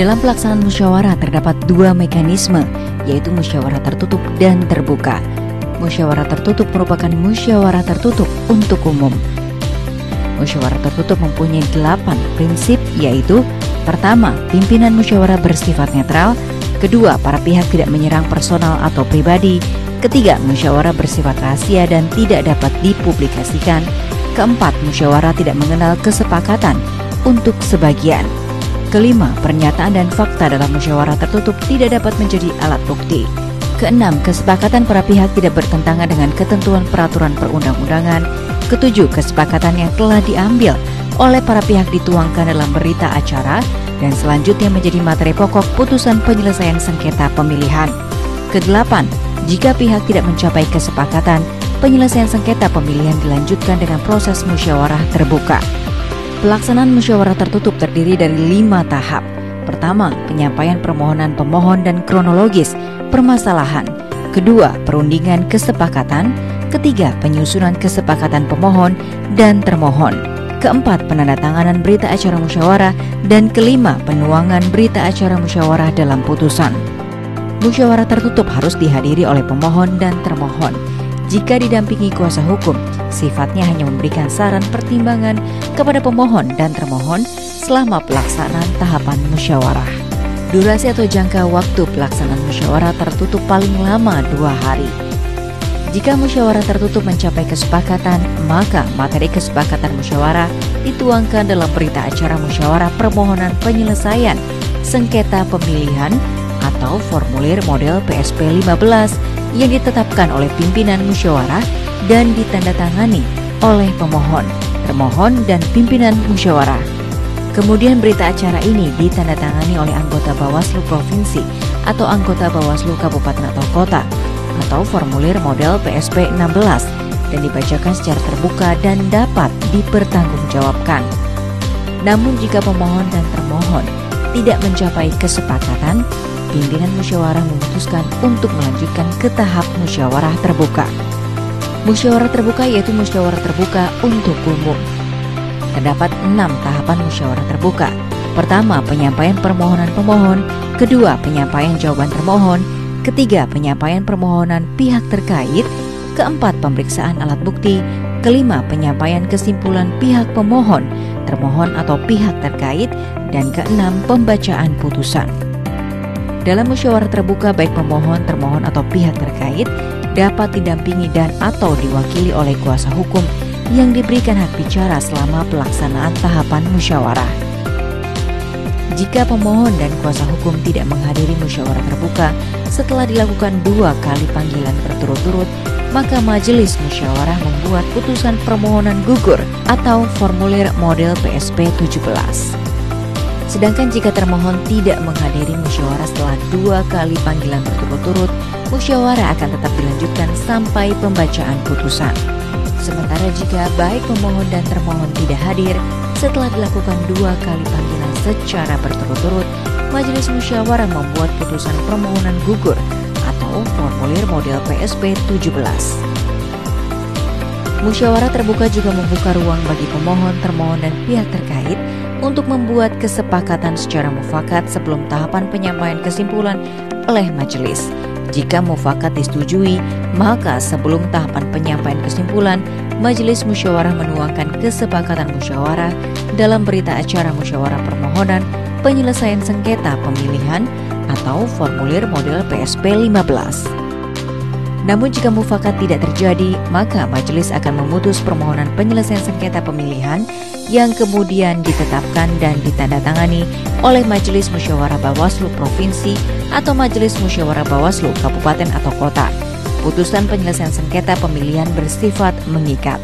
Dalam pelaksanaan musyawarah terdapat dua mekanisme, yaitu musyawarah tertutup dan terbuka. Musyawarah tertutup merupakan musyawarah tertutup untuk umum. Musyawarah tertutup mempunyai 8 prinsip, yaitu: pertama, pimpinan musyawarah bersifat netral. Kedua, para pihak tidak menyerang personal atau pribadi. Ketiga, musyawarah bersifat rahasia dan tidak dapat dipublikasikan. Keempat, musyawarah tidak mengenal kesepakatan untuk sebagian. Kelima, pernyataan dan fakta dalam musyawarah tertutup tidak dapat menjadi alat bukti. Keenam, kesepakatan para pihak tidak bertentangan dengan ketentuan peraturan perundang-undangan. Ketujuh, kesepakatan yang telah diambil oleh para pihak dituangkan dalam berita acara dan selanjutnya menjadi materi pokok putusan penyelesaian sengketa pemilihan. Kedelapan, jika pihak tidak mencapai kesepakatan, penyelesaian sengketa pemilihan dilanjutkan dengan proses musyawarah terbuka. Pelaksanaan musyawarah tertutup terdiri dari 5 tahap. Pertama, penyampaian permohonan pemohon dan kronologis permasalahan. Kedua, perundingan kesepakatan. Ketiga, penyusunan kesepakatan pemohon dan termohon. Keempat, penandatanganan berita acara musyawarah. Dan kelima, penuangan berita acara musyawarah dalam putusan. Musyawarah tertutup harus dihadiri oleh pemohon dan termohon. Jika didampingi kuasa hukum, sifatnya hanya memberikan saran pertimbangan kepada pemohon dan termohon selama pelaksanaan tahapan musyawarah. Durasi atau jangka waktu pelaksanaan musyawarah tertutup paling lama 2 hari. Jika musyawarah tertutup mencapai kesepakatan, maka materi kesepakatan musyawarah dituangkan dalam berita acara musyawarah permohonan penyelesaian sengketa pemilihan atau formulir model PSP 15 yang ditetapkan oleh pimpinan musyawarah dan ditandatangani oleh pemohon, termohon, dan pimpinan musyawarah. Kemudian berita acara ini ditandatangani oleh anggota Bawaslu Provinsi atau anggota Bawaslu Kabupaten atau Kota atau formulir model PSP 16 dan dibacakan secara terbuka dan dapat dipertanggungjawabkan. Namun jika pemohon dan termohon tidak mencapai kesepakatan, pimpinan musyawarah memutuskan untuk melanjutkan ke tahap musyawarah terbuka. Musyawarah terbuka yaitu musyawarah terbuka untuk umum. Terdapat 6 tahapan musyawarah terbuka. Pertama, penyampaian permohonan pemohon. Kedua, penyampaian jawaban termohon. Ketiga, penyampaian permohonan pihak terkait. Keempat, pemeriksaan alat bukti. Kelima, penyampaian kesimpulan pihak pemohon, termohon atau pihak terkait. Dan keenam, pembacaan putusan. Dalam musyawarah terbuka, baik pemohon, termohon, atau pihak terkait dapat didampingi dan atau diwakili oleh kuasa hukum yang diberikan hak bicara selama pelaksanaan tahapan musyawarah. Jika pemohon dan kuasa hukum tidak menghadiri musyawarah terbuka setelah dilakukan 2 kali panggilan berturut-turut, maka majelis musyawarah membuat putusan permohonan gugur atau formulir model PSP 17. Sedangkan jika termohon tidak menghadiri musyawarah setelah 2 kali panggilan berturut-turut, musyawarah akan tetap dilanjutkan sampai pembacaan putusan. Sementara jika baik pemohon dan termohon tidak hadir setelah dilakukan 2 kali panggilan secara berturut-turut, majelis musyawarah membuat putusan permohonan gugur atau formulir model PSP 17. Musyawarah terbuka juga membuka ruang bagi pemohon, termohon, dan pihak terkait untuk membuat kesepakatan secara mufakat sebelum tahapan penyampaian kesimpulan oleh majelis. Jika mufakat disetujui, maka sebelum tahapan penyampaian kesimpulan, majelis musyawarah menuangkan kesepakatan musyawarah dalam berita acara musyawarah permohonan penyelesaian sengketa pemilihan atau formulir model PSP 15. Namun jika mufakat tidak terjadi, maka majelis akan memutus permohonan penyelesaian sengketa pemilihan yang kemudian ditetapkan dan ditandatangani oleh Majelis Musyawarah Bawaslu Provinsi atau Majelis Musyawarah Bawaslu Kabupaten atau Kota. Putusan penyelesaian sengketa pemilihan bersifat mengikat.